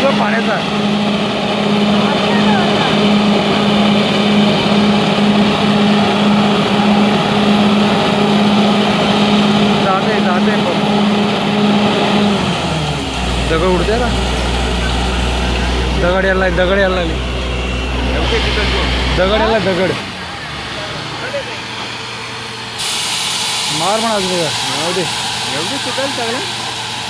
किंवा पाण्याचा जाते दगड उडते ना दगड यायला लागली दगड मार म्हणा अजून जाऊ दे एवढी शिकायला चांगला